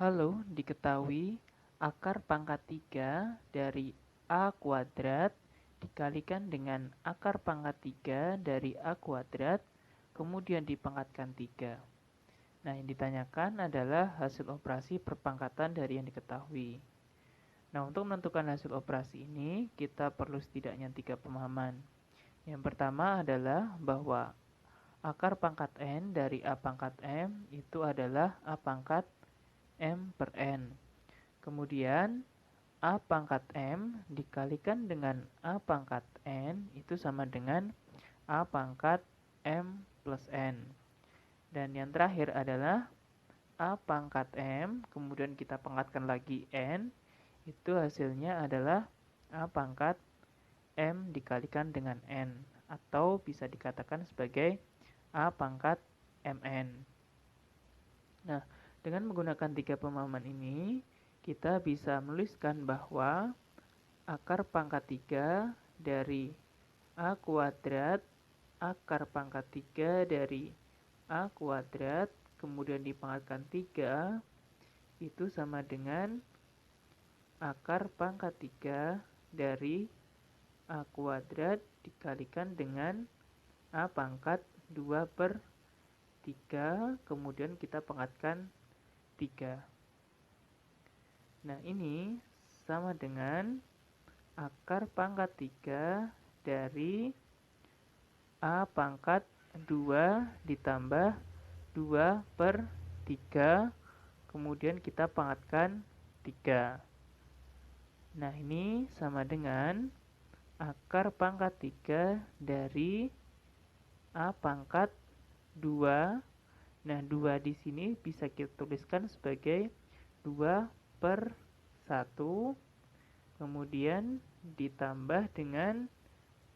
Kalau diketahui akar pangkat 3 dari A kuadrat dikalikan dengan akar pangkat 3 dari A kuadrat, kemudian dipangkatkan 3. Nah, yang ditanyakan adalah hasil operasi perpangkatan dari yang diketahui. Nah, untuk menentukan hasil operasi ini, kita perlu setidaknya 3 pemahaman. Yang pertama adalah bahwa akar pangkat N dari A pangkat M itu adalah A pangkat M per N. Kemudian A pangkat M dikalikan dengan A pangkat N itu sama dengan A pangkat M plus N. Dan yang terakhir adalah A pangkat M, kemudian kita pangkatkan lagi N, itu hasilnya adalah A pangkat M dikalikan dengan N, atau bisa dikatakan sebagai A pangkat Mn. Nah, dengan menggunakan 3 pemahaman ini, kita bisa menuliskan bahwa akar pangkat 3 dari A kuadrat, akar pangkat 3 dari A kuadrat, kemudian dipangkatkan 3, itu sama dengan akar pangkat 3 dari A kuadrat dikalikan dengan A pangkat 2 per 3, kemudian kita pangkatkan 3. Nah, ini sama dengan akar pangkat 3 dari A pangkat 2 ditambah 2 per 3, kemudian kita pangkatkan 3. Nah, ini sama dengan akar pangkat 3 dari A pangkat 2. Nah, 2 di sini bisa kita tuliskan sebagai 2 per 1, kemudian ditambah dengan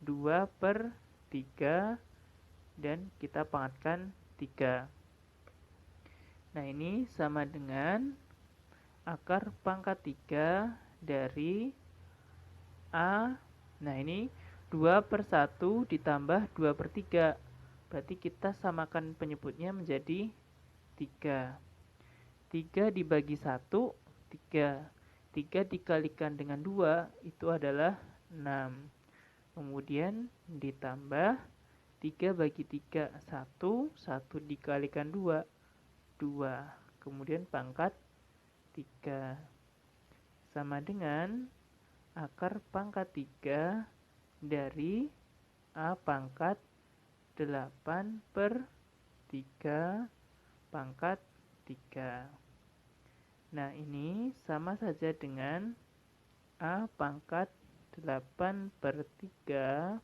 2 per 3, dan kita pangkatkan 3. Nah, ini sama dengan akar pangkat 3 dari A. Nah, ini 2 per 1 ditambah 2 per 3. Berarti kita samakan penyebutnya menjadi 3. 3 dibagi 1, 3. 3 dikalikan dengan 2, itu adalah 6. Kemudian ditambah 3 bagi 3, 1. 1 dikalikan 2, 2. Kemudian pangkat 3. Sama dengan akar pangkat 3 dari A pangkat 8 per 3 pangkat 3. Nah, ini sama saja dengan A pangkat 8 per 3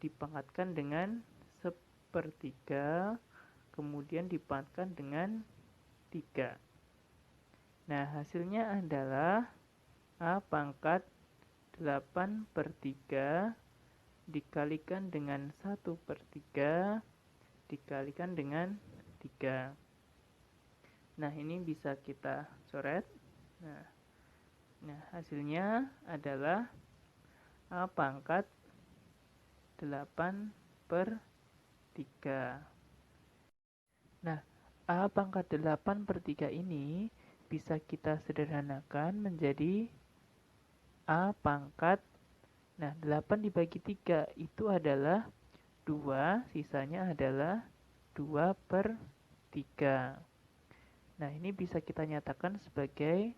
dipangkatkan dengan sepertiga, kemudian dipangkatkan dengan 3. Nah, hasilnya adalah A pangkat 8 per 3 dikalikan dengan 1 per 3 dikalikan dengan 3. Nah, ini bisa kita coret. Nah, hasilnya adalah A pangkat 8 per 3. Nah, A pangkat 8 per 3 ini bisa kita sederhanakan menjadi A pangkat, nah 8 dibagi 3 itu adalah 2, sisanya adalah 2 per 3. Nah, ini bisa kita nyatakan sebagai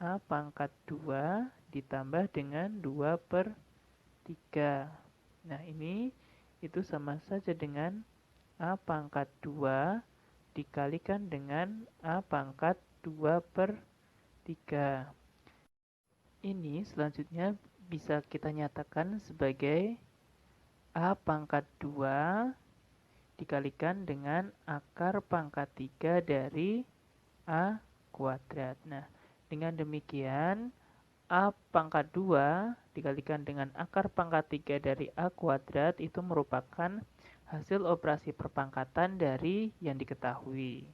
A pangkat 2 ditambah dengan 2 per 3. Nah, ini itu sama saja dengan A pangkat 2 dikalikan dengan A pangkat 2 per 3. Ini selanjutnya bisa kita nyatakan sebagai A pangkat 2 dikalikan dengan akar pangkat 3 dari A kuadrat. Nah, dengan demikian A pangkat 2 dikalikan dengan akar pangkat 3 dari A kuadrat itu merupakan hasil operasi perpangkatan dari yang diketahui.